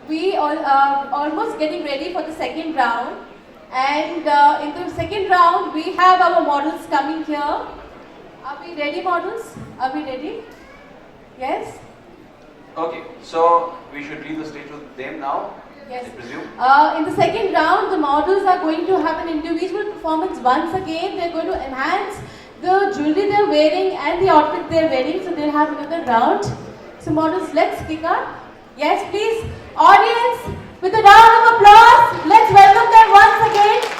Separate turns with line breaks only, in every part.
we all are almost getting ready for the second round. And in the second round, we have our models coming here. Are we ready, models? Are we ready? Yes?
Okay, so we should leave the stage with them now.
Yes.
I presume.
In the second round, the models are going to have an individual performance once again. They're going to enhance the jewelry they're wearing and the outfit they're wearing. So they'll have another round. So models, let's kick off. Yes, please. Audience, with a round of applause, let's welcome them once again.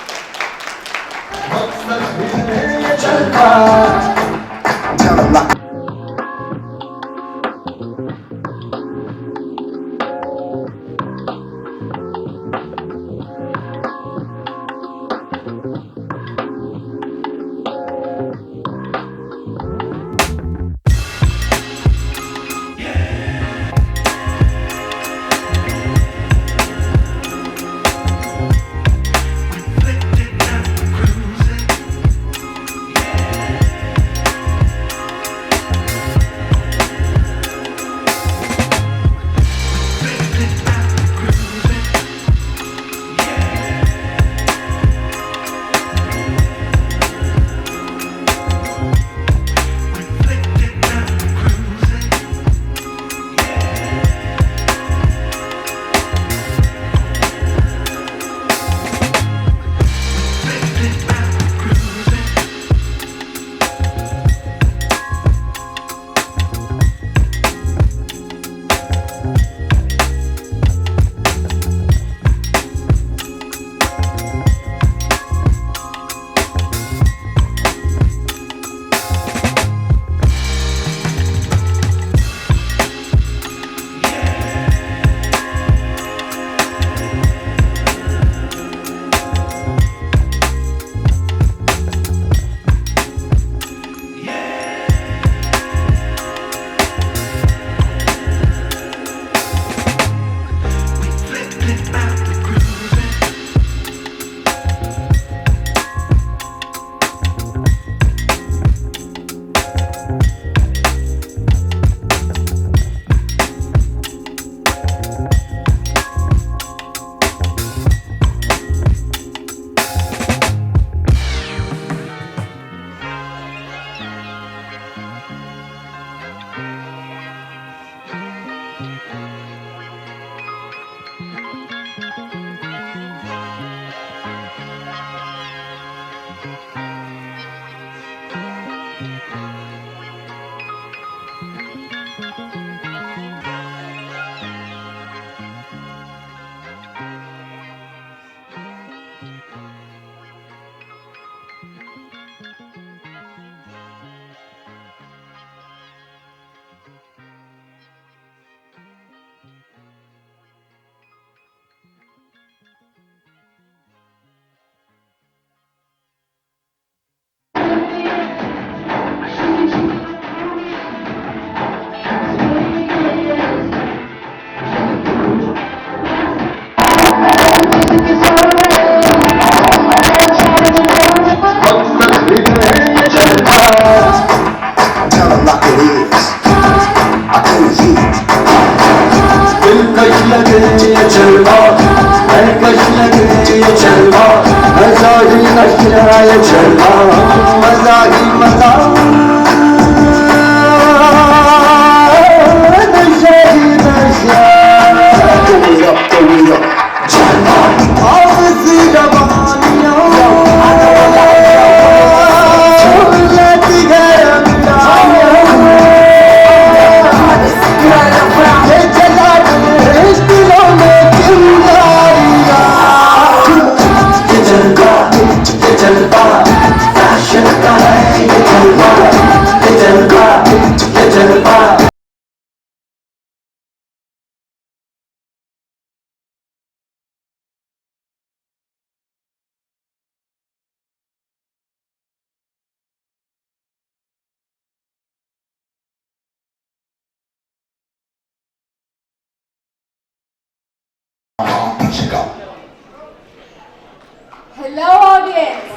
Hello, audience.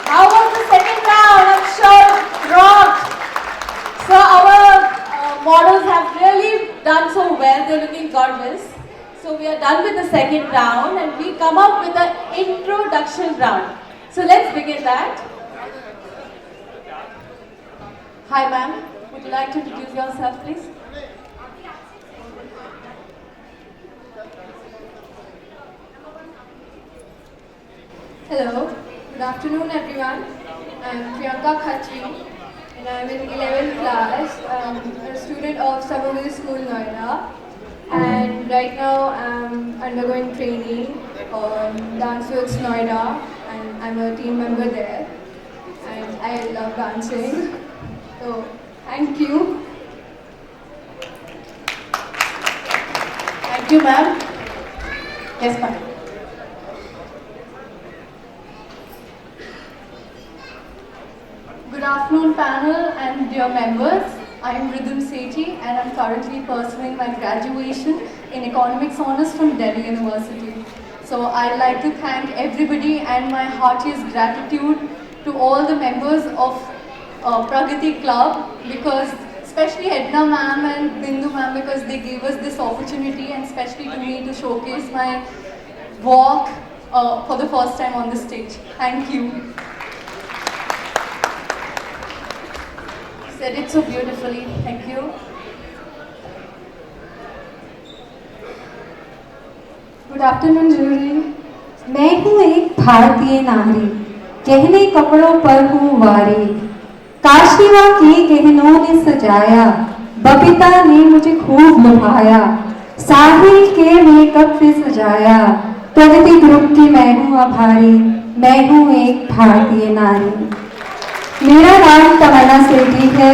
How was the second round? I'm sure it rocked. So our models have really done so well. They're looking gorgeous. So we are done with the second round and we come up with the introduction round. So let's begin that. Hi ma'am, would you like to introduce yourself please?
Hello, good afternoon everyone. I'm Priyanka Khatri and I'm in 11th class. I'm a student of Somerville School, Noida. And right now I'm undergoing training on Dance Works Noida and I'm a team member there. And I love dancing. So, thank you.
Thank you ma'am. Yes ma'am.
Good afternoon panel and dear members. I am Rhythm Sethi and I am currently pursuing my graduation in Economics Honours from Delhi University. So I'd like to thank everybody and my heartiest gratitude to all the members of Pragati Club, because especially Edna ma'am and Bindu ma'am, because they gave us this opportunity, and especially to me to showcase my walk for the first time on the stage. Thank you.
Said it so beautifully. Thank you.
Good afternoon jury. मैं हूँ एक भारतीय नारी, गहने कपड़ों पर हूँ वारी, काशीवा के गहनों ने सजाया, बबीता ने मुझे खूब लुभाया, साहिल के मेकअप से सजाया, प्रगति ग्रुप की मैं हूँ आभारी, मैं हूँ एक भारतीय नारी। मेरा नाम तमन्ना सेठी है,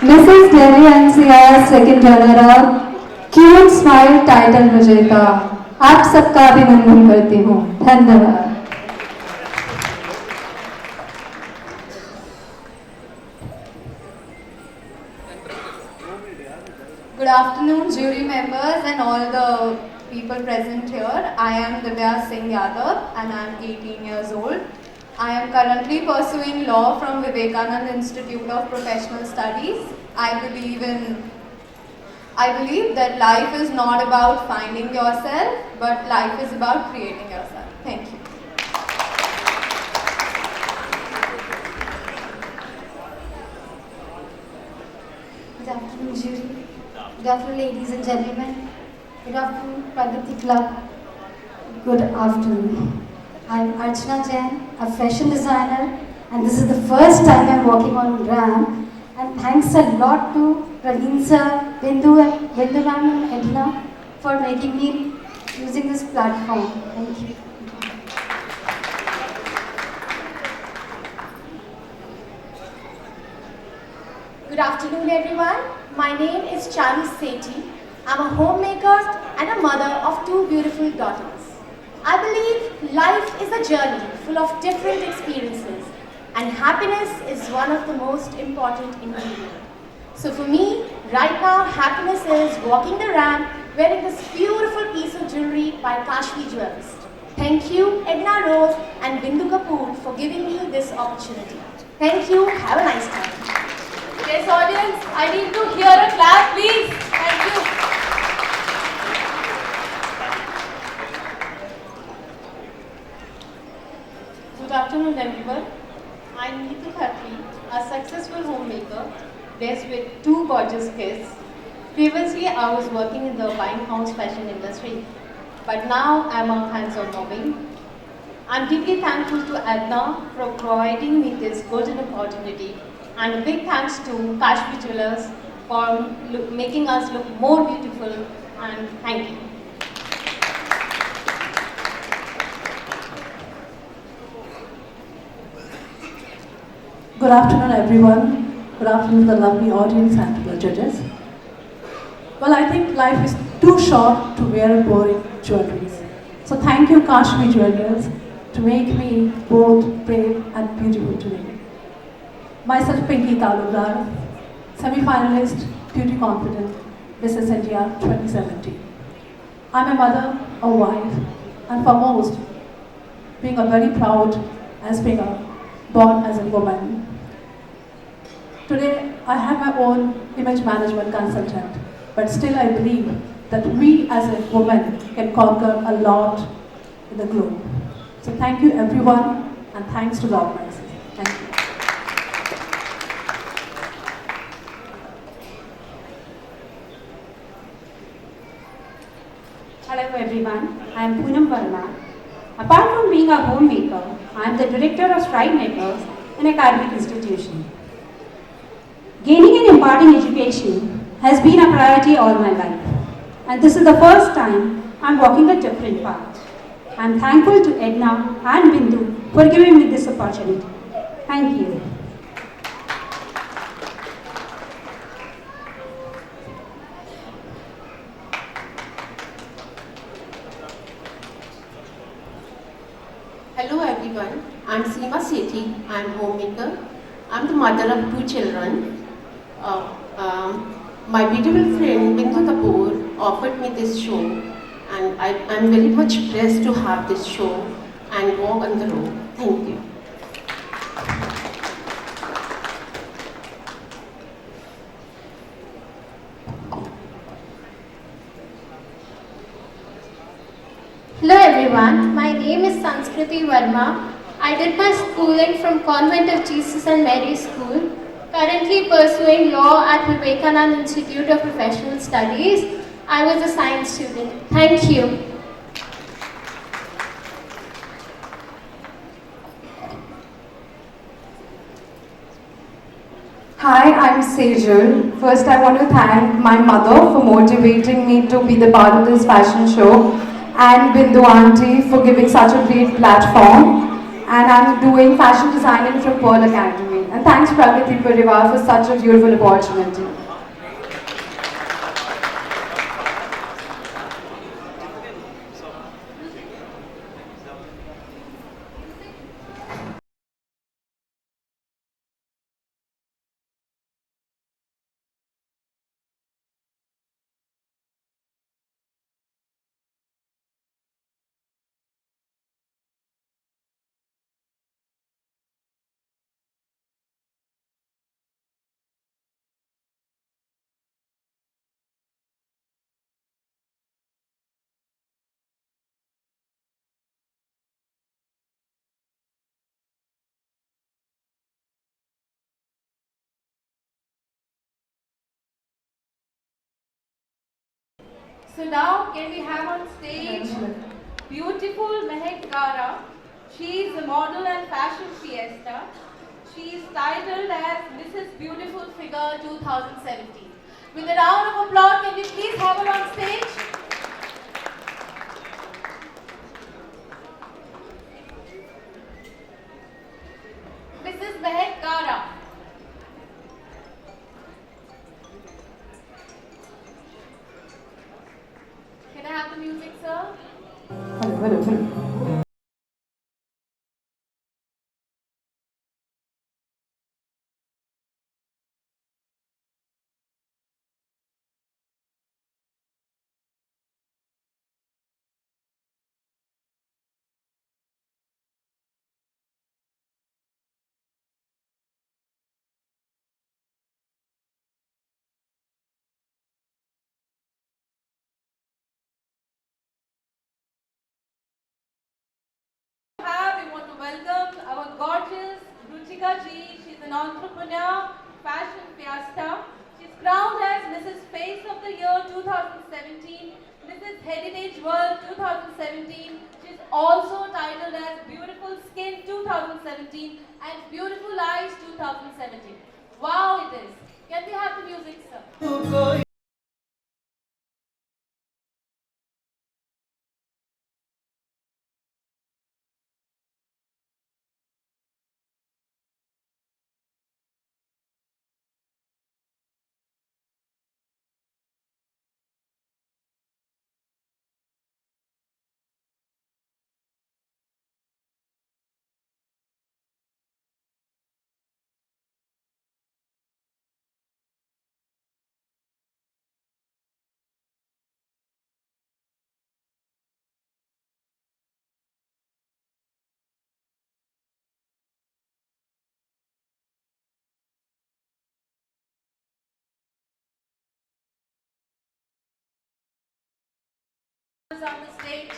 Mrs Delhi NCR second runner up, cute smile title विजेता। आप सबका अभिनंदन करती हूँ। धन्यवाद।
Good afternoon, jury members and all the people present here. I am Divya Singh Yadav and I am 18 years old. I am currently pursuing law from Vivekananda Institute of Professional Studies. I believe that life is not about finding yourself, but life is about creating yourself. Thank you.
Good afternoon, jury. Good afternoon, ladies and gentlemen. Good afternoon, Pragati Club. Good afternoon. I'm Archana Jain, a fashion designer, and this is the first time I'm walking on ramp. And thanks a lot to Praveen sir, Bindu ma'am and Edna for making me using this platform. Thank you.
Good afternoon everyone. My name is Chani Sethi. I'm a homemaker and a mother of two beautiful daughters. I believe life is a journey full of different experiences, and happiness is one of the most important ingredients. So for me, right now, happiness is walking the ramp wearing this beautiful piece of jewelry by Kashvi Jewels. Thank you, Edna Rose and Bindu Kapoor, for giving me this opportunity. Thank you. Have a nice time. Yes, audience, I need to hear a clap, please. Thank you. Good afternoon, everyone. I'm Neetu Khatri, a successful homemaker, blessed with two gorgeous kids. Previously, I was working in the buying house fashion industry, but now I'm a hands-on mobbing. I'm deeply thankful to Adna for providing me this golden opportunity, and a big thanks to Kashvi Jewelers for making us look more beautiful, and thank you.
Good afternoon, everyone. Good afternoon to the lovely audience and to the judges. Well, I think life is too short to wear boring jewelries. So thank you, Kashvi Jewelers, to make me both brave and beautiful today. Myself, Pinky Talukdar, semi-finalist, Beauty Confident, Mrs. India 2017. I'm a mother, a wife, and foremost, being a very proud as being born as a woman. Today, I have my own image management consultant, but still I believe that we as a woman can conquer a lot in the globe. So thank you everyone, and thanks to the organizers. Thank you.
Hello everyone, I am Poonam Verma. Apart from being a homemaker, I am the director of Stride Networks, an academic institution. Gaining and imparting education has been a priority all my life, and this is the first time I am walking a different path. I am thankful to Edna and Bindu for giving me this opportunity. Thank you.
Hello everyone, I'm Seema Sethi. I'm homemaker. I'm the mother of 2 children. My beautiful friend Bindu Kapoor offered me this show, and I'm very much blessed to have this show and walk on the road. Thank you.
Hello everyone, my name is Sanskriti Verma. I did my schooling from Convent of Jesus and Mary School, currently pursuing law at Vivekananda Institute of Professional Studies. I was a science student. Thank you.
Hi, I'm Sejal. First, I want to thank my mother for motivating me to be the part of this fashion show, and Bindu Auntie for giving such a great platform. And I'm doing fashion designing from Pearl Academy. And thanks Pragati Parivar for such a beautiful opportunity.
So now can we have on stage beautiful Mehak Gara. She is a model and fashion fiesta. She is titled as Mrs. Beautiful Figure 2017. With a round of applause, can we please have her on stage? Mrs. Mehak Gara. Can I have the music, sir?
Hello.
We want to welcome our gorgeous Ruchika ji. She's an entrepreneur, fashion fiesta. She's crowned as Mrs. Face of the Year 2017, Mrs. Heritage World 2017. She's also titled as Beautiful Skin 2017 and Beautiful Eyes 2017. Wow, it is. Can we have the music, sir? models on the stage.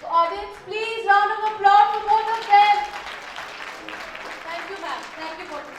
So audience, please round of applause for both of them. Thank you, ma'am. Thank you both.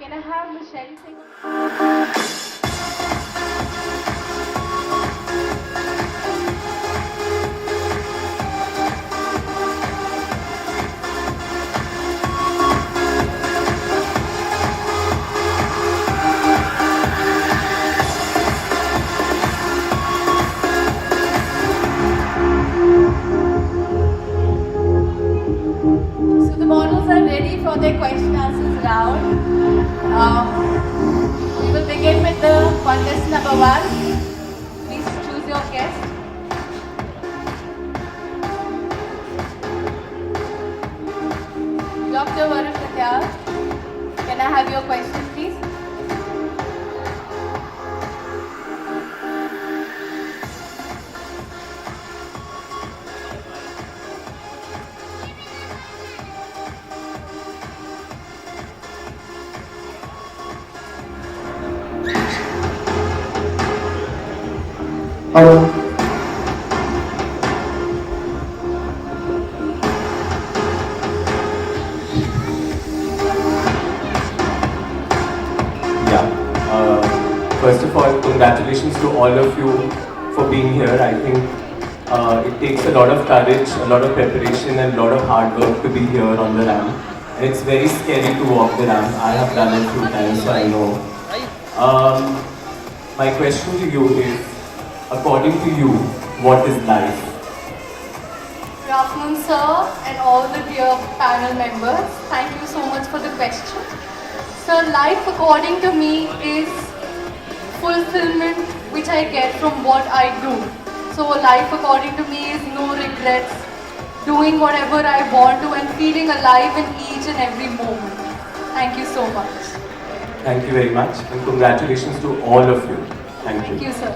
Can I have Michelle sing? So the models are ready for their question answers round. We will begin with the contestant number 1. Please choose your guest. Dr. Varun Katyal, can I have your question, please?
Hello. First of all, congratulations to all of you for being here. I think it takes a lot of courage, a lot of preparation and a lot of hard work to be here on the ramp. And it's very scary to walk the ramp. I have done it 2 times, so I know. My question to you is, according to you, what is life?
Good afternoon, sir, and all the dear panel members. Thank you so much for the question. So, life, according to me, is fulfillment which I get from what I do. So, life, according to me, is no regrets, doing whatever I want to, and feeling alive in each and every moment. Thank you so much.
Thank you very much, and congratulations to all of you. Thank you.
Thank you, sir.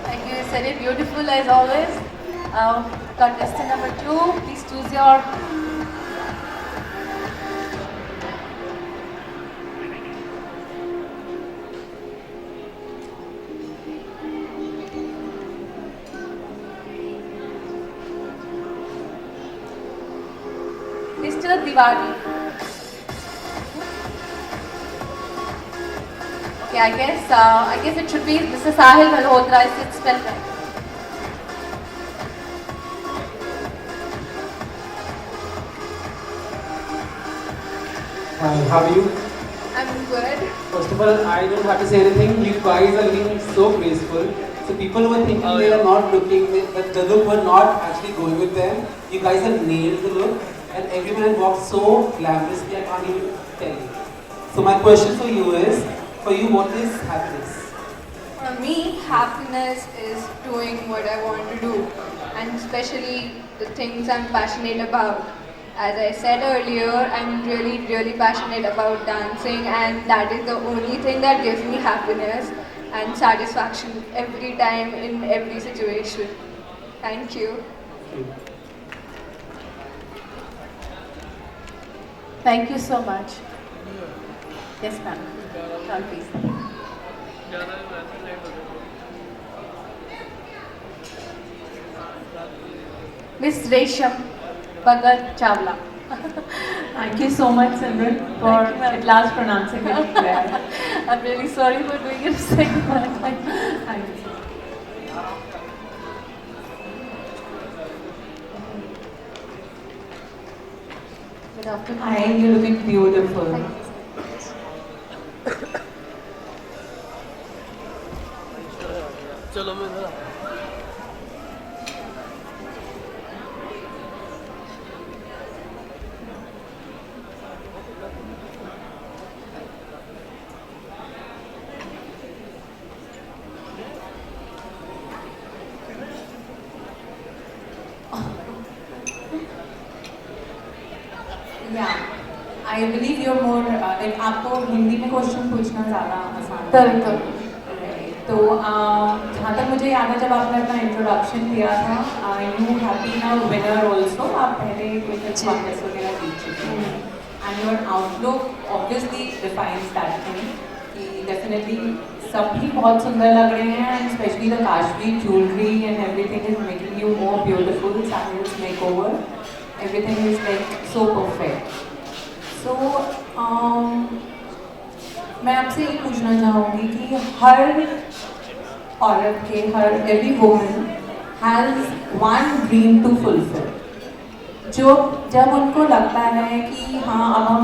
Thank you. You said it beautiful as always. Contestant number 2, please choose your. Mr. Diwali. Okay, I guess it should be Mr. Sahil Malhotra. Is it spelled right?
Hi, how are you?
I'm good.
First of all, I don't have to say anything. You guys are looking so graceful. So people were thinking they are not looking, that the look were not actually going with them. You guys have nailed the look, and everyone walked so glamorously. I can't even tell you. So my question for you is, for you, what is happiness?
For me, happiness is doing what I want to do, and especially the things I'm passionate about. As I said earlier, I'm really passionate about dancing, and that is the only thing that gives me happiness and satisfaction every time in every situation. Thank you.
Thank you so much. Yes, ma'am. Turn, please. Miss Resham Bhagat Chawla.
Thank you so much, Simran, for at last pronouncing it well.
I'm really sorry for doing it second time.
Thank you.
Good afternoon.
Hi, you're looking beautiful. I believe you're more like आपको हिंदी में question पूछना ज़्यादा आसान है। तो जहाँ तक मुझे याद है जब आपने अपना इंट्रोडक्शन दिया था, you have been a winner also, आप पहले कोई कॉन्टेस्ट वगैरह जीत चुके हैं, and your outlook obviously defines that thing कि डेफिनेटली सभी बहुत सुंदर लग रहे हैं, and specially the Kashmir jewellery and everything is making you more beautiful. Samuel's makeover, everything is like so perfect. So मैं आपसे ये पूछना चाहूँगी कि हर औरत के, हर every woman has one dream to fulfil, जो जब उनको लगता है कि हाँ अब हम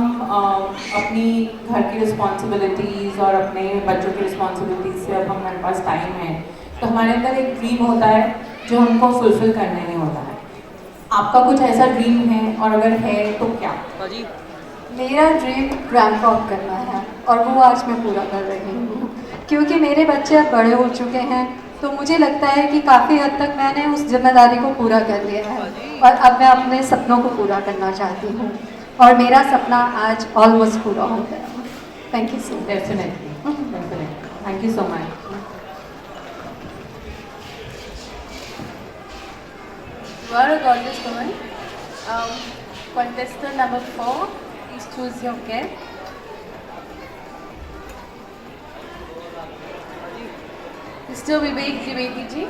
अपनी घर की रिस्पॉन्सिबिलिटीज़ और अपने बच्चों की रिस्पॉन्सिबिलिटीज़ से अब हमारे पास टाइम है, तो हमारे अंदर एक ड्रीम होता है जो हमको फुलफिल करने नहीं होता है. आपका कुछ ऐसा ड्रीम है, और अगर है तो क्या?
मेरा ड्रीम ग्रैंड पॉप करना है, और वो आज मैं पूरा कर रही हूँ, क्योंकि मेरे बच्चे अब बड़े हो चुके हैं, तो मुझे लगता है कि काफ़ी हद तक मैंने उस जिम्मेदारी को पूरा कर लिया है, और अब मैं अपने सपनों को पूरा करना चाहती हूँ, और मेरा सपना आज ऑलमोस्ट पूरा हो गया. Thank you so much.
Definitely thank you so much.
You are a gorgeous woman. Contestant number 4, please choose your gift. Mr. Vivek Trivedi ji.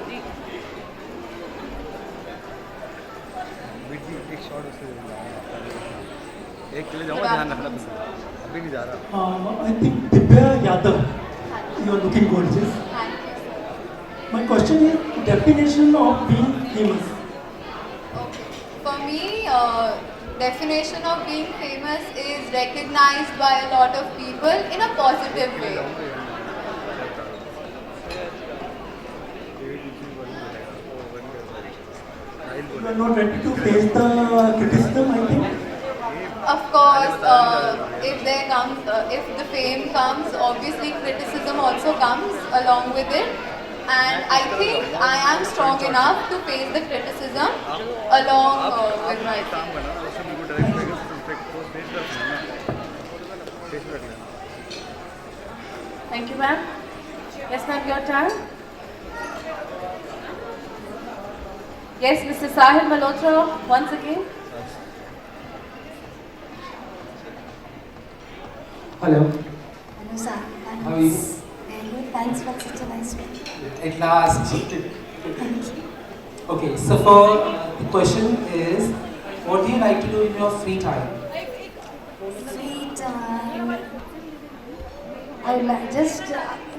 एक के लिए जाऊँगा, ध्यान रखना तुम. अभी नहीं जा रहा.
I think Divya Yadav, you are looking gorgeous. My question is definition of being famous.
For me, definition of being famous is recognized by a lot of people in a positive way.
You are not ready to face the criticism, I think.
Of course, if the fame comes, obviously criticism also comes along with it. And I think I am strong enough to face the criticism along with my fame.
Thank you, ma'am. Yes, ma'am, your turn. Yes, Mr. Sahil Malhotra, once again.
Hello.
Hello, sir.
How are you?
Very good. Thanks for such a nice way.
At last.
Thank you.
Okay, so for the question is, What do you like to do in your free time?
Free time.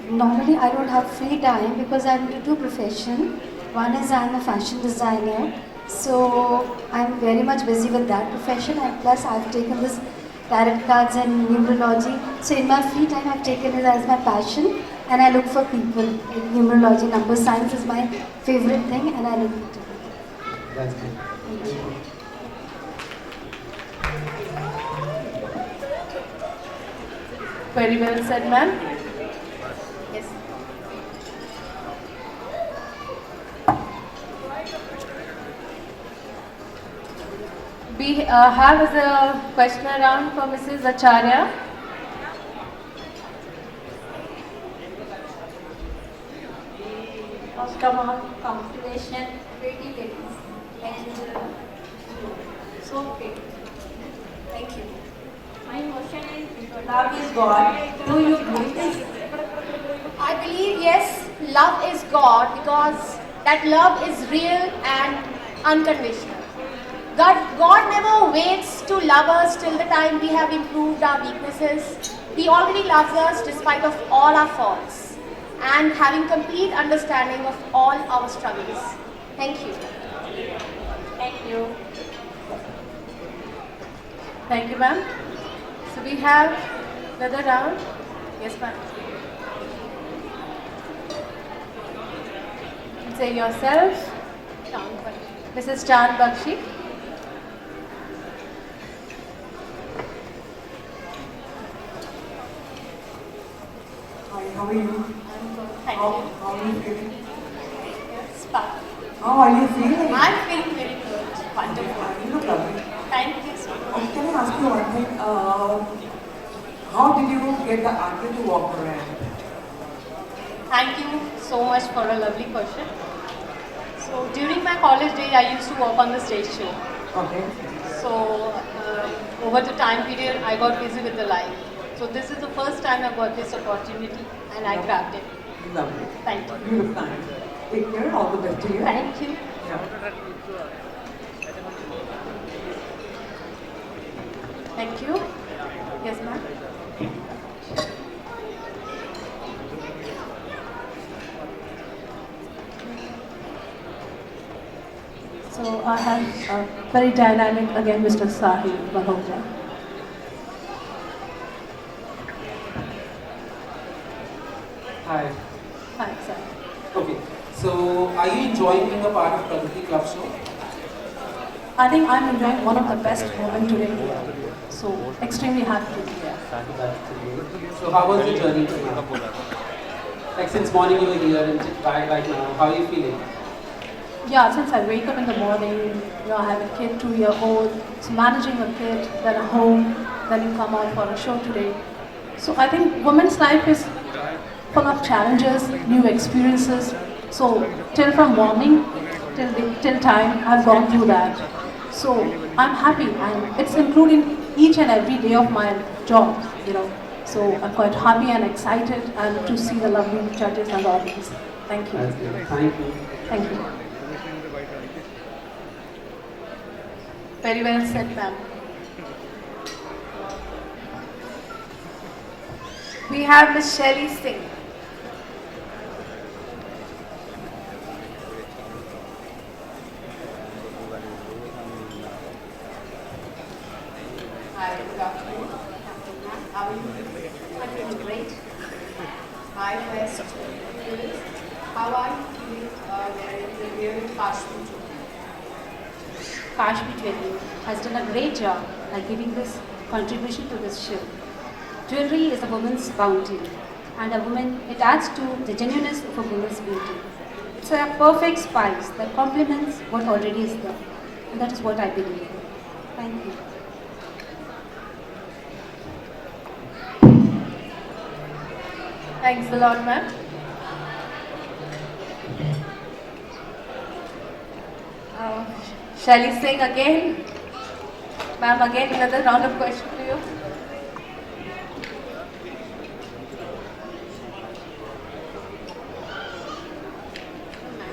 Normally I don't have free time because I'm into two profession. One is I'm a fashion designer, so I'm very much busy with that profession, and plus I've taken this tarot cards and numerology. So in my free time I've taken it as my passion, and I look for people. In numerology, number science is my favorite thing, and I look into it.
That's good.
Very well said, ma'am. Yes. We have as a question around for Mrs. Acharya.
First of all, congratulations, pretty ladies, and so pretty. Thank you. My question is, love is God. Do you believe this?
I believe yes, love is God because that love is real and unconditional. God never waits to love us till the time we have improved our weaknesses. He already loves us despite of all our faults and having complete understanding of all our struggles. Thank you.
Thank you. Thank you, ma'am. So we have another round. Yes, ma'am. You can say yourself. Mrs. Chan Bakshi.
Hi, how are you?
I'm good. Thank
How
you.
are you feeling?
Spark.
How are you feeling?
I'm feeling very good. Wonderful.
You look lovely.
Thank you so much.
Can I ask you one thing? How did you get the art to walk around?
Thank you so much for a lovely question. So during my college days, I used to work on the stage show.
Okay.
So over the time period, I got busy with the life. So this is the first time I got this opportunity, and I grabbed it.
Lovely.
Thank you.
You look nice. Take care. All the best to you.
Thank you.
Yeah.
Thank you. Yes, ma'am.
So I have a very dynamic, again, Mr. Sahil Malhotra.
Hi.
Hi, sir.
Okay. So, are you enjoying being a part of Pragati Club Show?
I think I'm enjoying one of the best moments today here. So extremely happy to be here.
So, how was your journey till now? Like since morning you were here and right now, how are you feeling?
Yeah, since I wake up in the morning, I have a kid, 2-year-old, so managing a kid, then a home, then you come out for a show today. So I think women's life is full of challenges, new experiences. So till from morning till time, I've gone through that. So I'm happy, and it's including each and every day of my job. So I'm quite happy and excited and to see the lovely judges and the audience. Thank you.
Thank you.
Thank you.
Very well said, ma'am.
We have Miss Shelley Singh.
Hi, good afternoon. How are you? I'm doing great. My best is how are you feeling wearing the real Kashmir jewelry?
Kashmir Jewelry has done a great job by giving this contribution to this show. Jewelry is a woman's bounty, and it adds to the genuineness of a woman's beauty. It's a perfect spice that complements what already is there, and that is what I believe. Thank you.
Thanks a lot, ma'am. Shall we sing again? Ma'am, again another round of questions for you.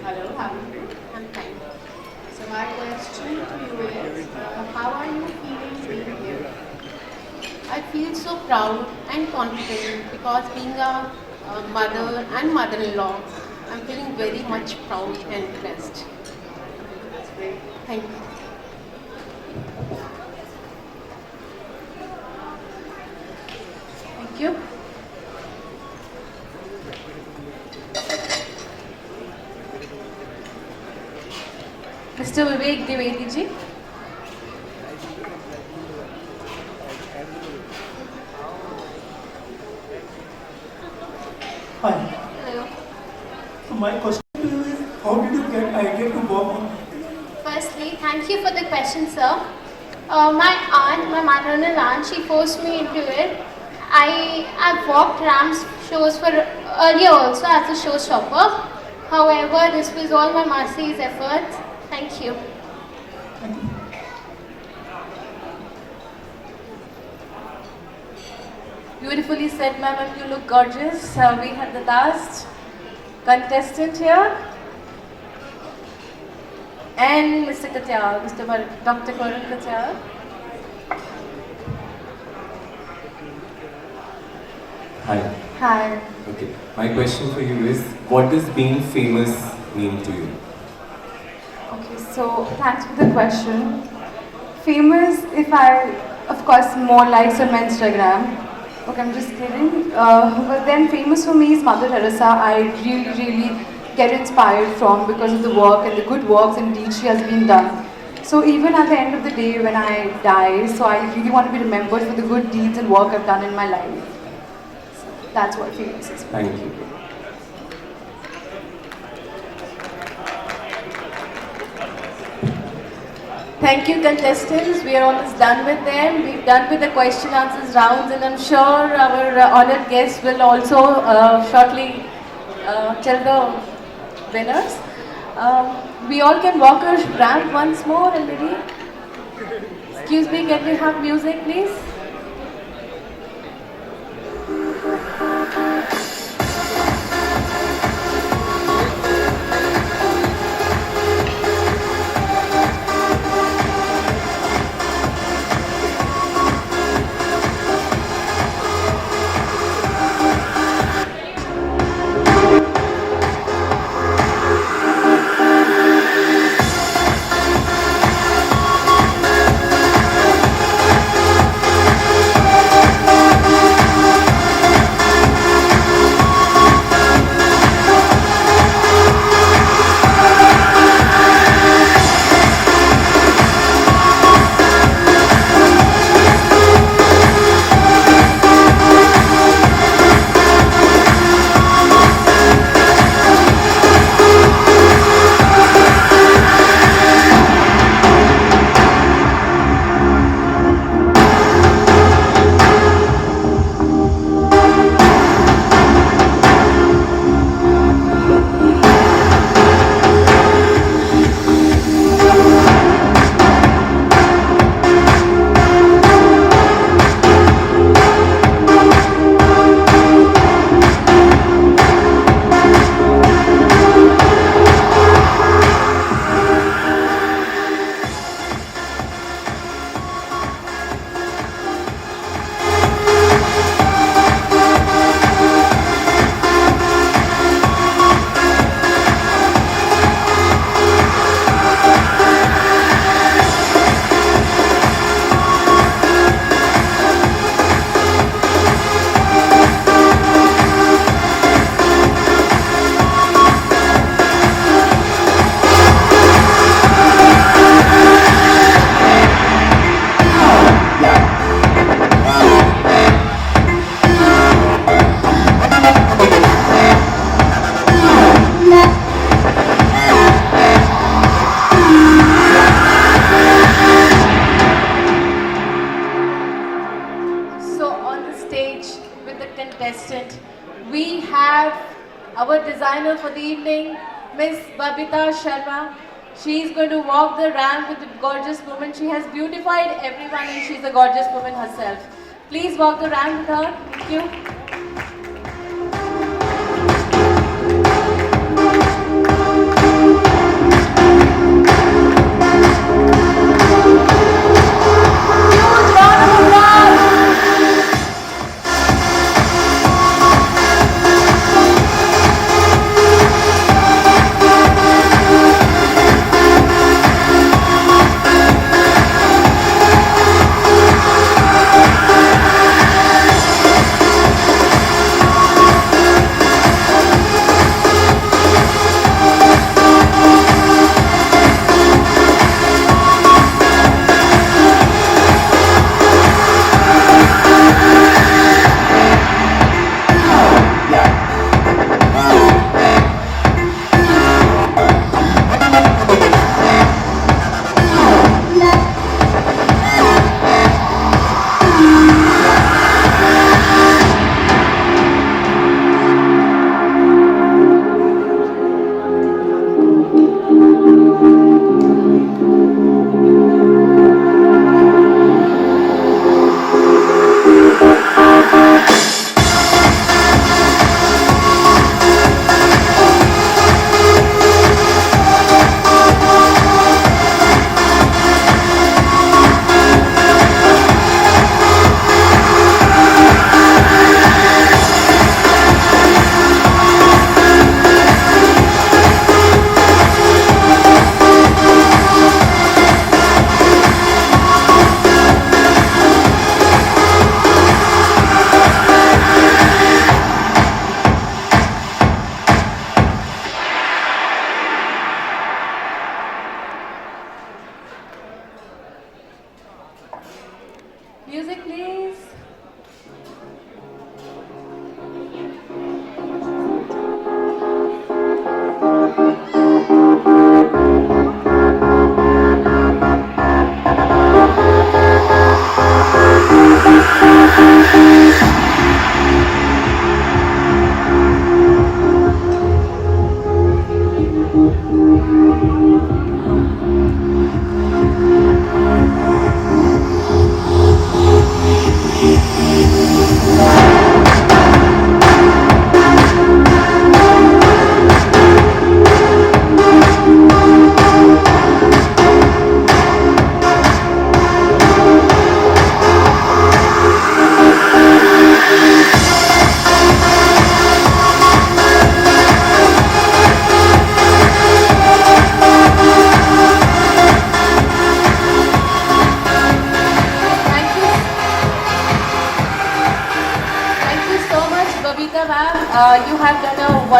Hello, how are you? I'm fine. So
My question to you is, how are you feeling being here? I feel so proud and confident because being a mother and mother-in-law, I'm feeling very much proud and blessed. That's great. Thank you.
Thank you. Mr. Vivek Dwivedi ji.
Hi.
Hello.
So my question to you is, how did you get idea to work on?
Firstly, thank you for the question, sir. My aunt, my maternal aunt, she forced me into it. I've walked Ram's shows for earlier also as a showstopper. However, this was all my Masi's efforts. Thank you.
Beautifully said, ma'am, and you look gorgeous. We have the last contestant here. And Mr. Katyal, Dr. Varun Katyal.
Hi.
Hi.
Okay. My question for you is, what does being famous mean to you?
Okay, so thanks for the question. Famous, if I, of course, more likes on my Instagram. Okay, I'm just kidding. But then famous for me is Mother Teresa. I really get inspired from because of the work and the good works and deeds she has been done. So even at the end of the day when I die, so I really want to be remembered for the good deeds and work I've done in my life. So that's what famous is.
Thank you.
Thank you, contestants. We are almost done with them. We've done with the question answers rounds, and I'm sure our honored guests will also shortly tell the winners. We all can walk our ramp once more, and maybe. Excuse me, can we have music, please? Contestant, we have our designer for the evening, Miss Babita Sharma. She is going to walk the ramp with a gorgeous woman. She has beautified everyone and she's a gorgeous woman herself. Please walk the ramp with her. Thank you.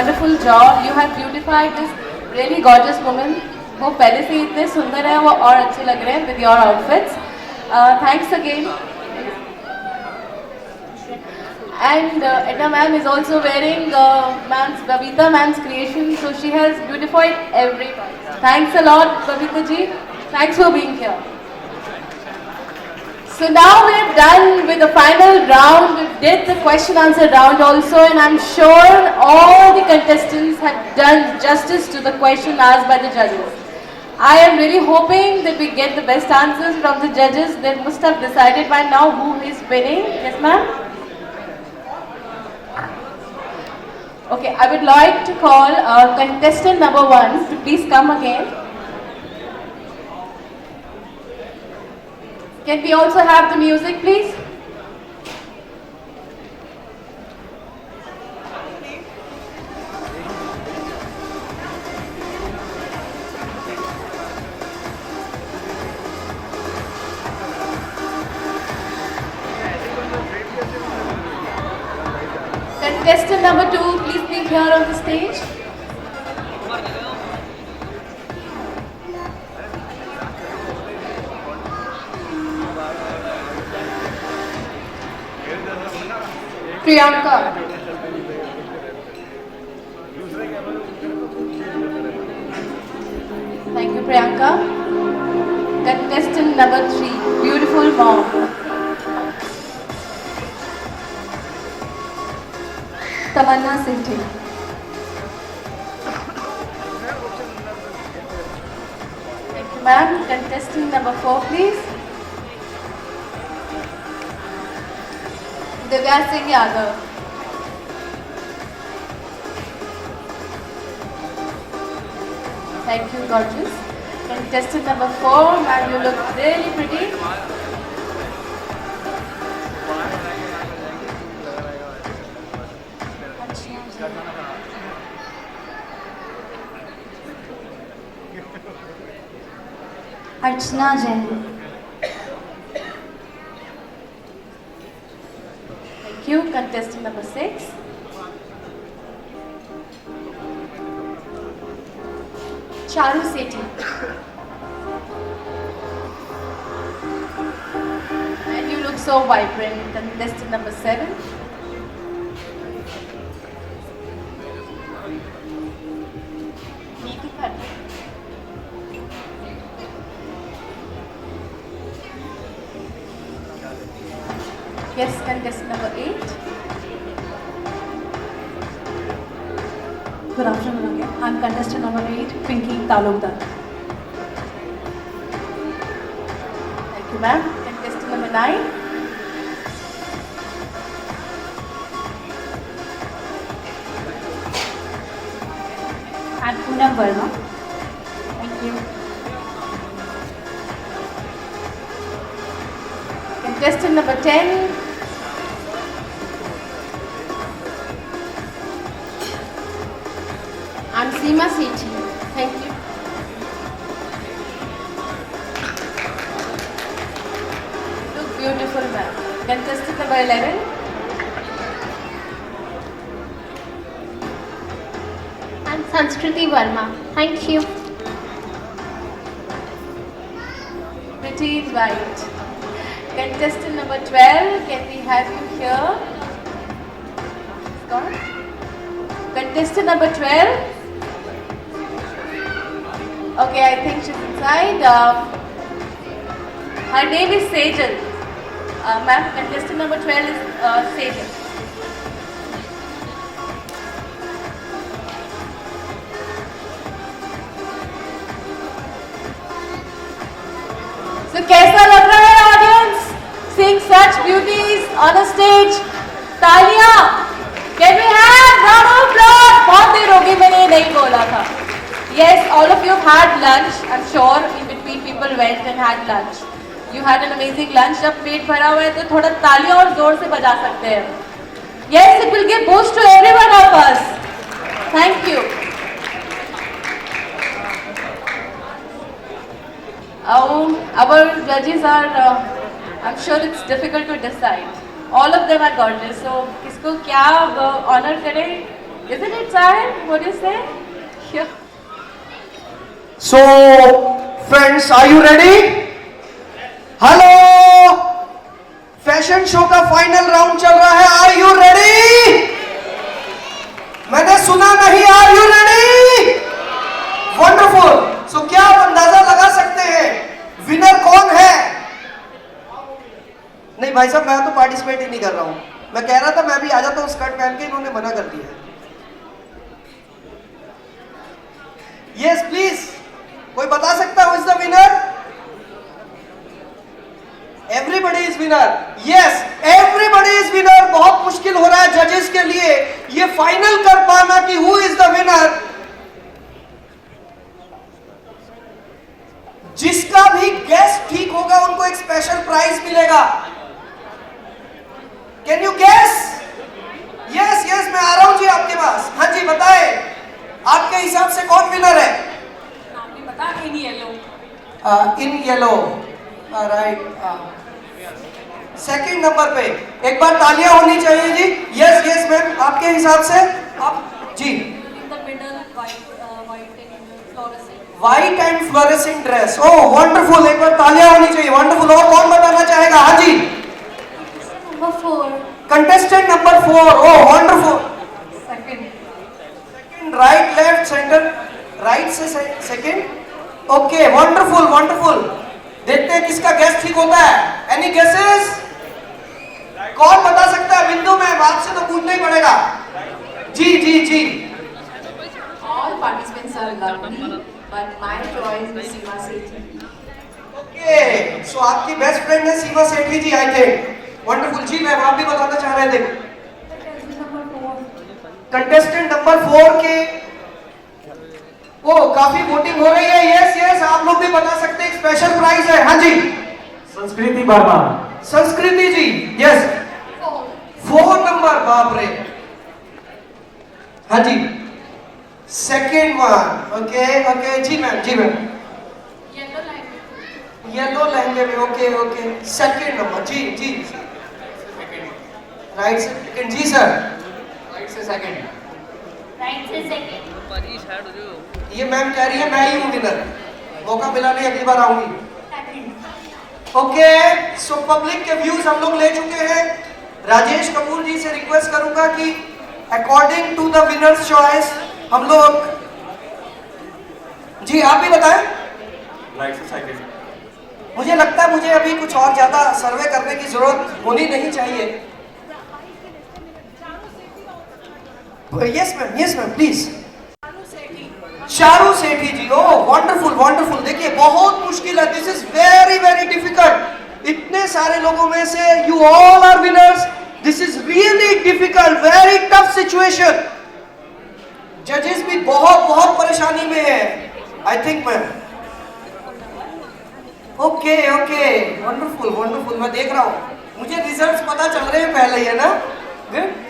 wonderful job. You have beautified this really gorgeous woman. वो पहले से इतने सुंदर हैं, वो और अच्छे लग रहे हैं with your outfits. Thanks again. And Edna ma'am is also wearing Babita ma'am's creation, so she has beautified everyone. Thanks a lot, Babita ji. Thanks for being here. So now we've done with the final round. We did the question answer round also, and I'm sure all the contestants have done justice to the question asked by the judges. I am really hoping that we get the best answers from the judges. They must have decided by now who is winning. Yes, ma'am? Okay, I would like to call contestant number 1 to please come again. Can we also have the music, please? Contestant number 2, please be here on the stage. Priyanka. Thank you, Priyanka. Contestant number 3, beautiful mom.
Tamanna Sethi.
Thank you, ma'am. Contestant number 4, please. Divya Singh Yadav. Thank you, gorgeous. Contestant number 4, ma'am, you look really pretty.
Archana Jain.
Thank you. Contestant number 6.
Charu Sethi.
And you look so vibrant. Contestant number 7. Neeti Khattar. Yes, contestant number 8.
Good afternoon again. I'm contestant number 8, Pinky Talukdar.
Thank you, ma'am. Contestant number 9.
I'm Poonam Verma.
Thank you. Contestant number 10.
I'm Seema Sethi. Thank you.
Look beautiful, ma'am. Contestant number 11.
I'm Sanskriti Verma. Thank you.
Pretty white. Contestant number 12. Can we have you here? Gone. Contestant number 12. Okay, I think she's inside. Her name is Sejal. Ma'am, contestant number 12 is Sejal. So, कैसा लग रहा है audience? Seeing such beauties on a stage. तालियां. Can we have round of applause? बहुत देर होगी मैंने ये नहीं बोला था. Yes, all of you have had lunch. I'm sure in between people went and had lunch. You had an amazing lunch. जब पेट भरा हुआ है तो थोड़ा तालियां और जोर से बजा सकते हैं. Yes, it will give boost to every one of us. Thank you. Our judges are, I'm sure it's difficult to decide. All of them are gorgeous. So, किसको क्या honor करें? Isn't it time? What do you say? Yeah.
So, friends, are you ready? Hello, fashion show का final round चल रहा है. Are you ready? मैंने सुना नहीं. Are you ready? Wonderful. So क्या आप अंदाजा लगा सकते हैं विनर कौन है? नहीं भाई साहब, मैं तो पार्टिसिपेट ही नहीं कर रहा हूं. मैं कह रहा था मैं भी आ जाता हूं स्कर्ट पहन के, इन्होंने मना कर दिया. यस प्लीज, कोई बता सकता है who is the winner? Everybody is winner. Yes, everybody is winner. बहुत मुश्किल हो रहा है जजेस के लिए ये फाइनल कर पाना कि हु इज द विनर. जिसका भी गेस ठीक होगा उनको एक स्पेशल प्राइज मिलेगा. Can you guess? Yes yes, मैं आ रहा हूं जी आपके पास. हाँ जी बताएं, आपके हिसाब से कौन विनर है?
आपने बता in yellow.
In yellow, right. Second number पे एक बार तालियां होनी चाहिए जी. यस यस मैम, आपके हिसाब से आप जी. White and fluorescent dress. Oh wonderful, एक बार तालियां होनी चाहिए. वंडरफुल. और कौन बताना चाहेगा? हाँ जी.
Number 4.
Contestant number 4. Oh wonderful. Second, right left centre. Right से सेकंड. Okay wonderful wonderful. देखते हैं किसका गेस ठीक होता है. Any guesses? कौन बता सकता है? बिंदु मैम, आपसे तो पूछना ही पड़ेगा. जी जी जी.
All participants are lovely, but my choice is Seema Sethi.
Okay, so आपकी बेस्ट फ्रेंड है Seema Sethi ji. I think wonderful. जी मैम, आप भी बताना चाह रहे थे. कंटेस्टेंट नंबर 4 के काफी वोटिंग हो रही है. यस यस, आप लोग भी बता सकते हैं. स्पेशल प्राइज है. हाँ जी.
संस्कृति वर्मा.
संस्कृति जी. Yes 4 number. बाप रे. हाँ जी. Second one. ओके ओके जी मैम. जी मैम. येलो लहंगे में. Okay okay. Second number. जी जी. राइट से सेकेंड. जी सर. राइट से सेकेंड.
राइट से सेकंड.
ये मैम कह रही है मैं ही हूँ विनर. मौका मिला नहीं, अगली बार आऊंगी. ओके, सो पब्लिक के व्यूज हम लोग ले चुके हैं. राजेश कपूर जी से रिक्वेस्ट करूंगा कि according to the winners choice हम लोग. जी आप भी बताएं.
राइट से सेकंड.
मुझे लगता है मुझे अभी कुछ और ज्यादा सर्वे करने की जरूरत होनी नहीं चाहिए. Yes ma'am. Yes ma'am please. Charu Sethi ji. Oh wonderful wonderful. देखिए बहुत मुश्किल है. This is very very difficult. इतने सारे लोगों में से you all are winners. This is really difficult, very tough situation. जजेस भी बहुत बहुत परेशानी में है. I think ma'am. Okay okay wonderful wonderful. मैं देख रहा हूँ, मुझे रिजल्ट्स पता चल रहे हैं पहले ही, है ना? गुड.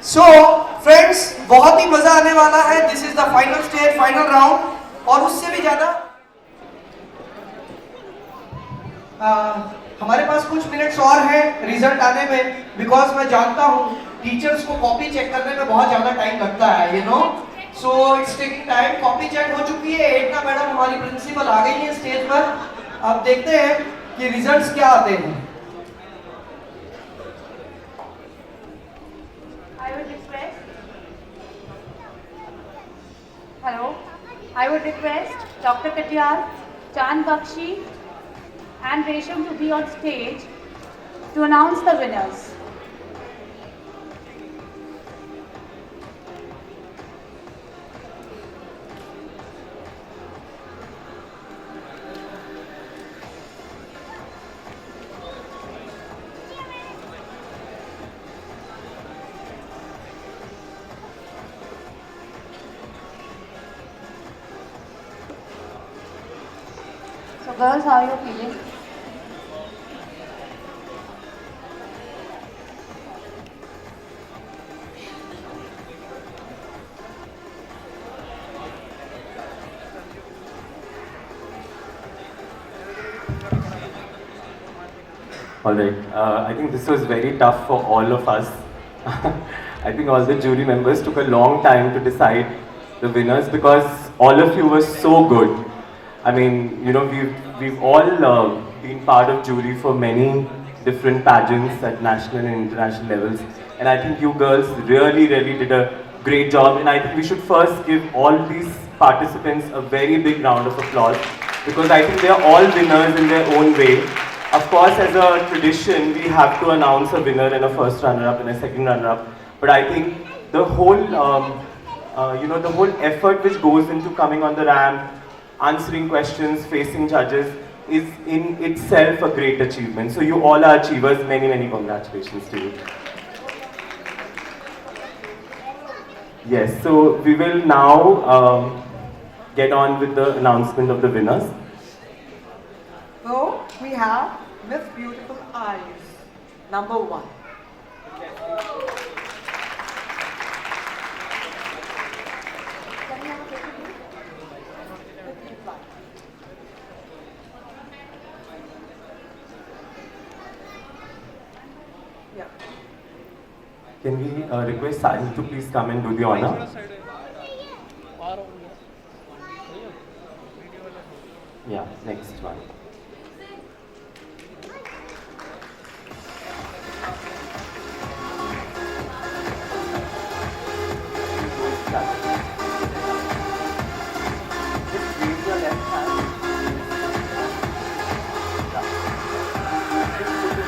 सो फ्रेंड्स, बहुत ही मजा आने वाला है. This is the final stage, final round. और उससे भी ज्यादा हमारे पास कुछ मिनट्स और हैं रिजल्ट आने में. बिकॉज मैं जानता हूँ टीचर्स को कॉपी चेक करने में बहुत ज्यादा टाइम लगता है, you know. So it's taking time. Copy check हो चुकी है. एडना मैडम हमारी प्रिंसिपल आ गई है स्टेज पर. अब देखते हैं कि रिजल्ट्स क्या आते हैं.
Hello, I would request Dr. Katyal, Chand Bakshi and Resham to be on stage to announce the winners. So girls, how are you feeling?
All right. I think this was very tough for all of us. I think all the jury members took a long time to decide the winners because all of you were so good. I mean, you know, we've all been part of jury for many different pageants at national and international levels, and I think you girls really did a great job. And I think we should first give all these participants a very big round of applause because I think they are all winners in their own way. Of course, as a tradition, we have to announce a winner and a first runner-up and a second runner-up. But I think the whole, the whole effort which goes into coming on the ramp, answering questions, facing judges, is in itself a great achievement. So you all are achievers. Many congratulations to you. Yes, so we will now get on with the announcement of the winners.
So we have Miss Beautiful Eyes, number 1.
Can we request Sahil to please come and do the honor? Yeah, next one. Just raise your left hand. Just put it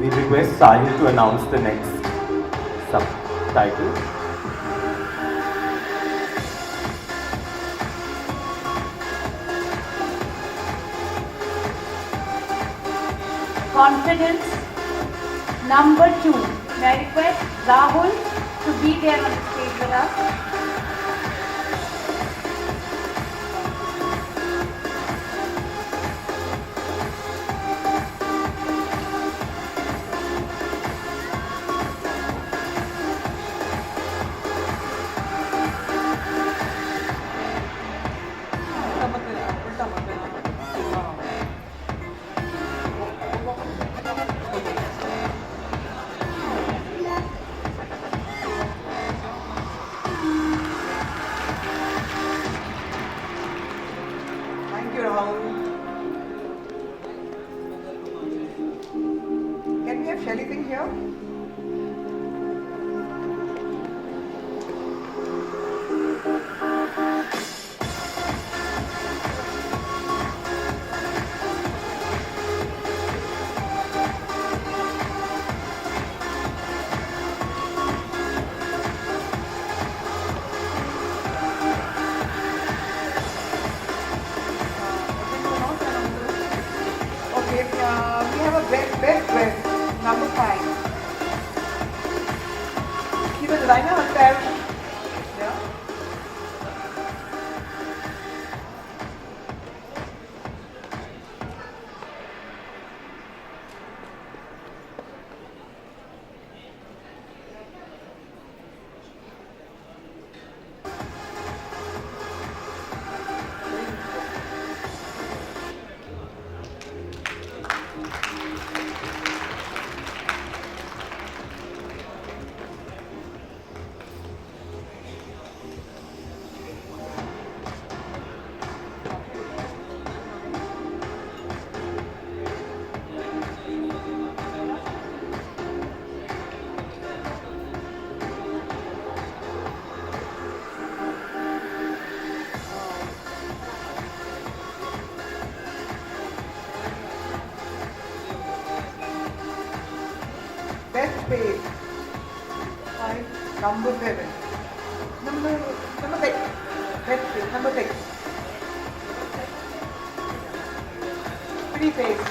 we request Sahil to announce the next subtitle.
Confidence, number 2. May I request Rahul to be there on the stage with us?
Thank you, Rahul. Can we have Shelly Singh here? Okay, we have a best dress, number 5. She's a designer herself. Yeah. Best page. 5, number 7. Number 6. Best page, number 6. Pretty face.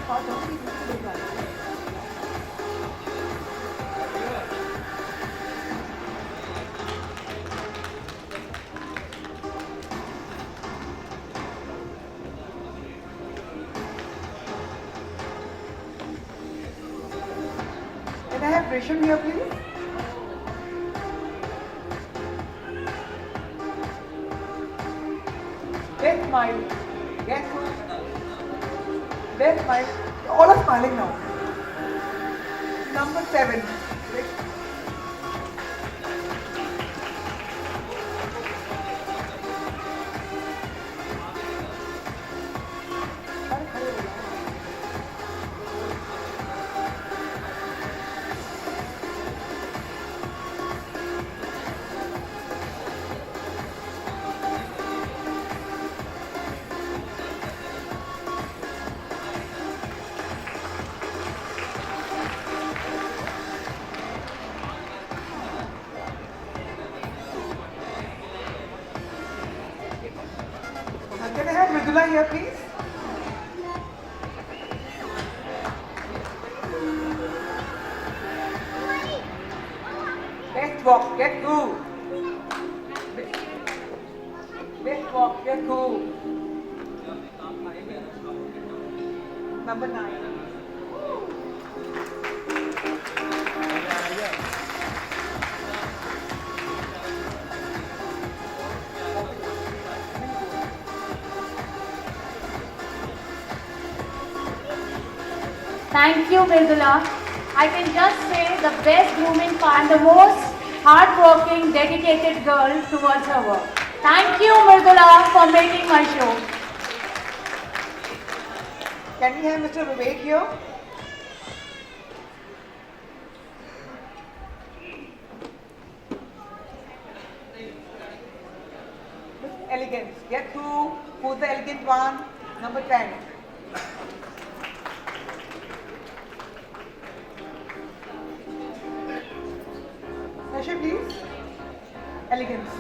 Oh, don't be have Resham here, please? Get smile. Get Get smile. All are smiling now. Number 7. Can I have Mridula here, please? Let's walk, get cool. Let's walk, get cool. Number 9.
Thank you, Mridula. I can just say the best grooming and the most hard-working, dedicated girl towards her work. Thank you, Mridula, for making my show.
Can we have Mr. Vivek here? Elegance. Get through. Who's the elegant one? Number 10. Sasha, please. Elegance.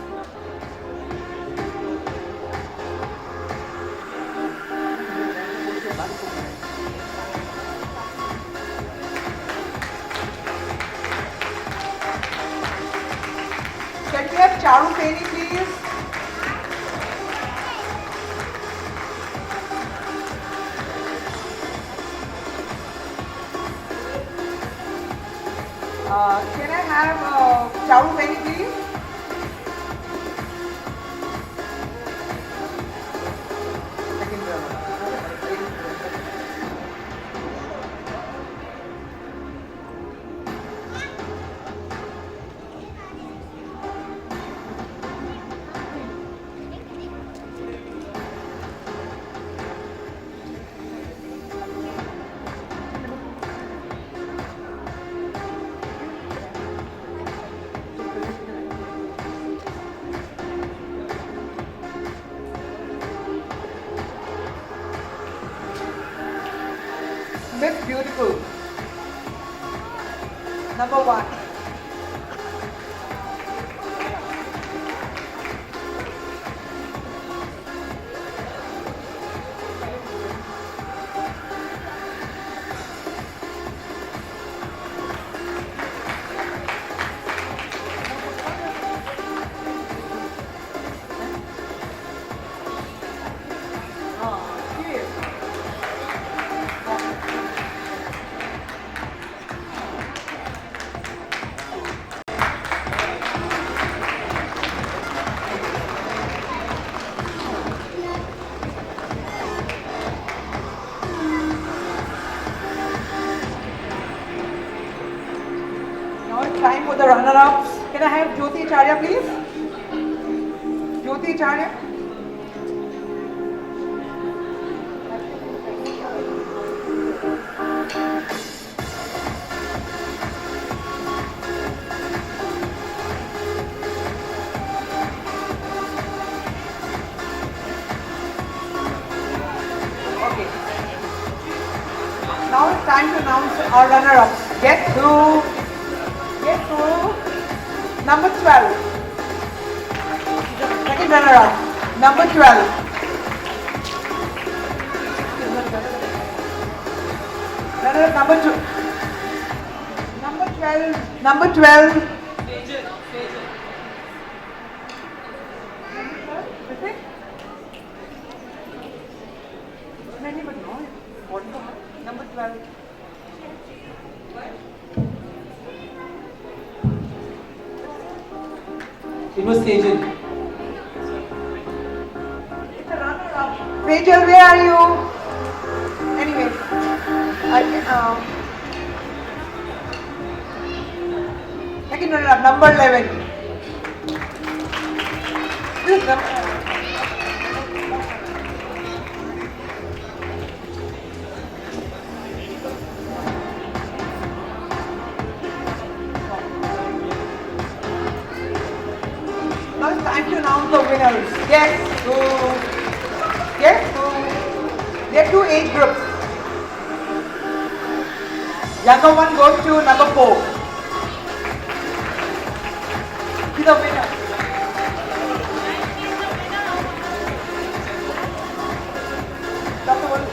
Can we have Charu Saini, please? Can I have Charu Saini, please? Miss Beautiful. Number 1. Now it's time for the runner-ups. Can I have Jyoti Acharya, please? Jyoti Acharya. Okay. Now it's time to announce our runner-ups. Get through. Number 12. Second runner-up. Number 12. Runner-up number 2. Number 12. Number 12. Number 12.
It was Sejal.
Rachel, where are you? Anyway, second runner-up, number 11. This is number. Now it's time to announce the winners. Yes, who? Yes, who? There are two age groups. Younger one goes to number 4. He's the winner. Dr. Wal-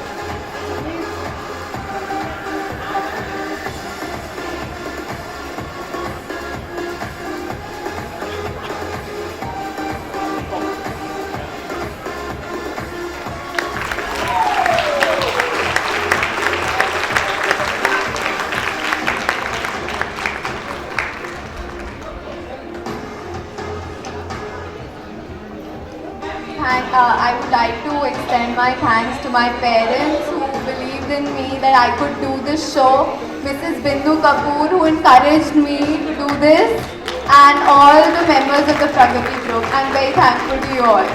I would like to extend my thanks to my parents who believed in me that I could do this show, Mrs. Bindu Kapoor who encouraged me to do this, and all the members of the Pragati group. I'm very thankful to you all.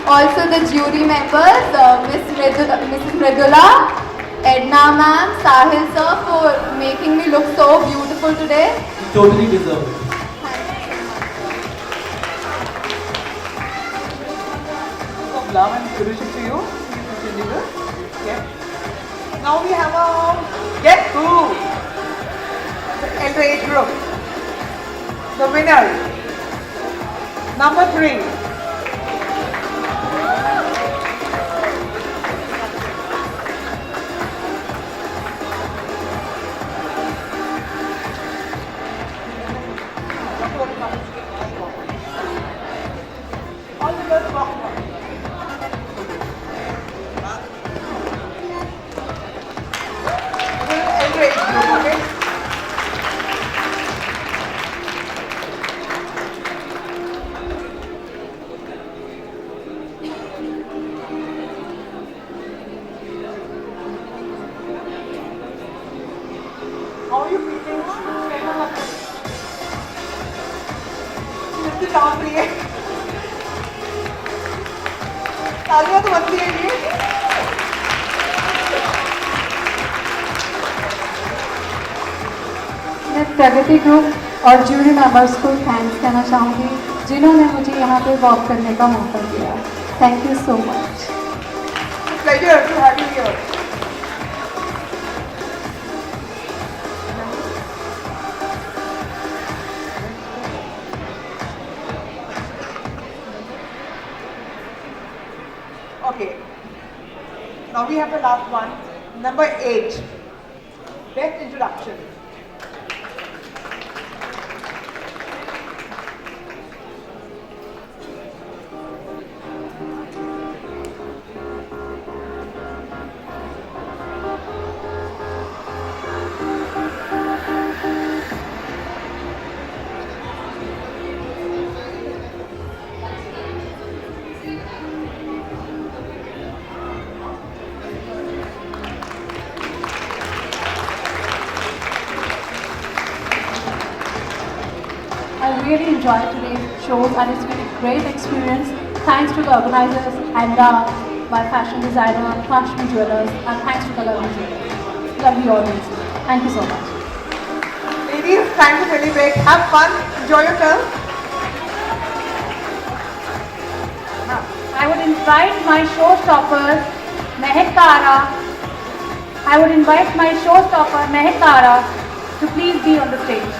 Also the jury members, Mrs. Mridula, Edna ma'am, Sahil sir for making me look so beautiful today.
You totally deserve it.
Love and Kurushik to you. Yeah. Now we have a Get Who? The elder age group. The winner. Number 3. All the girls walk on. How are you feeling? Lift down रही है तालियां तो बनती है ये
मैं प्रगति group और jury members को थैंक्स कहना चाहूँगी जिन्होंने मुझे यहाँ पे वॉक करने का मौका दिया. Thank you so much.
Pleasure to have you here. Okay. Now we have the last one, number 8. Best introduction.
I really enjoyed today's shows and it's been a great experience. Thanks to the organizers and my fashion designer, fashion jewelers, and thanks to the lovely audience. Thank you so much.
Ladies, time to celebrate. Have fun. Enjoy yourself.
I would invite my showstoppers, Mehak Kara. I would invite my showstopper, Mehak Kara, to please be on the stage.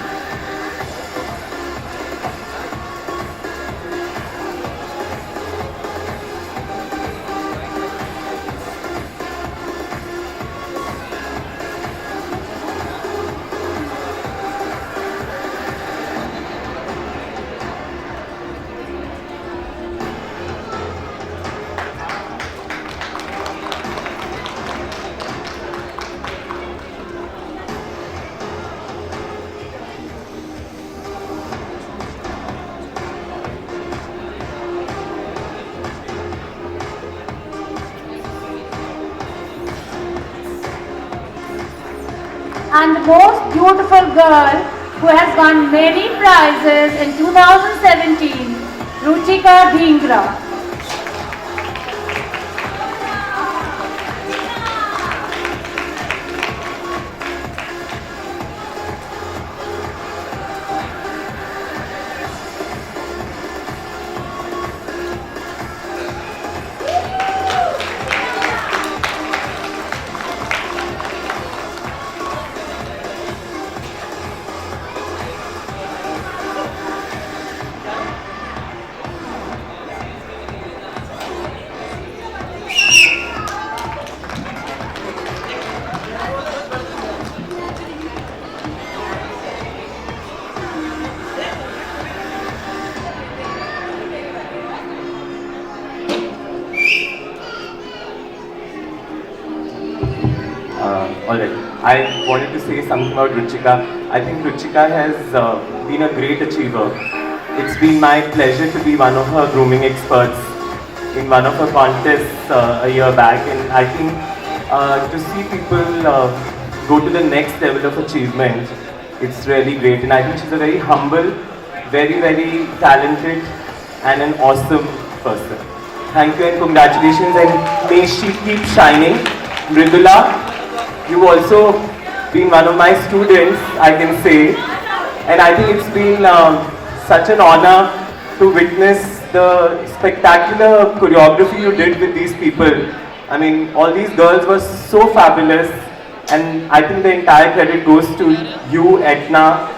and the most beautiful girl who has won many prizes in 2017, Ruchika Dhingra.
Alright, I wanted to say something about Ruchika. I think Ruchika has been a great achiever. It's been my pleasure to be one of her grooming experts in one of her contests a year back, and I think to see people go to the next level of achievement, it's really great. And I think she's a very humble, very, very talented and an awesome person. Thank you and congratulations, and may she keep shining. Mridula, you've also been one of my students, I can say, and I think it's been such an honor to witness the spectacular choreography you did with these people. I mean, all these girls were so fabulous, and I think the entire credit goes to you, Etna,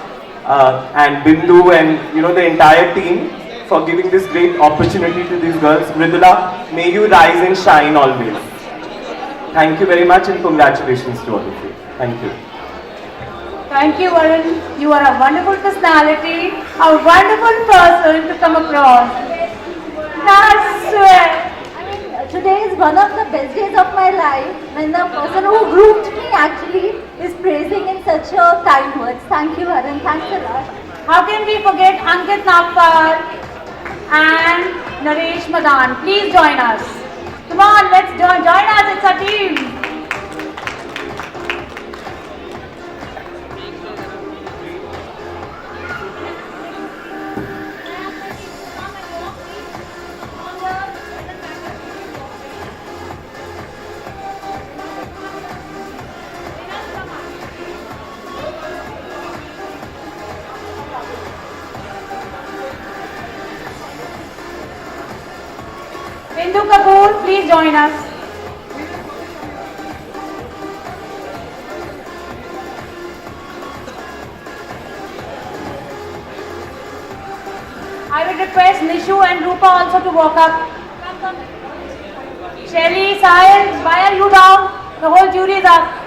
and Bindu, and the entire team for giving this great opportunity to these girls. Mridula, may you rise and shine always. Thank you very much and congratulations to all of you. Thank you.
Thank you, Varun. You are a wonderful personality, a wonderful person to come across. I swear.
Today is one of the best days of my life when the person who groomed me actually is praising in such a kind words. Thank you, Varun. Thanks a lot.
How can we forget Ankit Nagpal and Naresh Madan? Please join us. Come on, let's join us. It's a team. Bindu Kapoor, please join us. I will request Nishu and Rupa also to walk up. Shelly, Sahil, why are you down? The whole jury is up.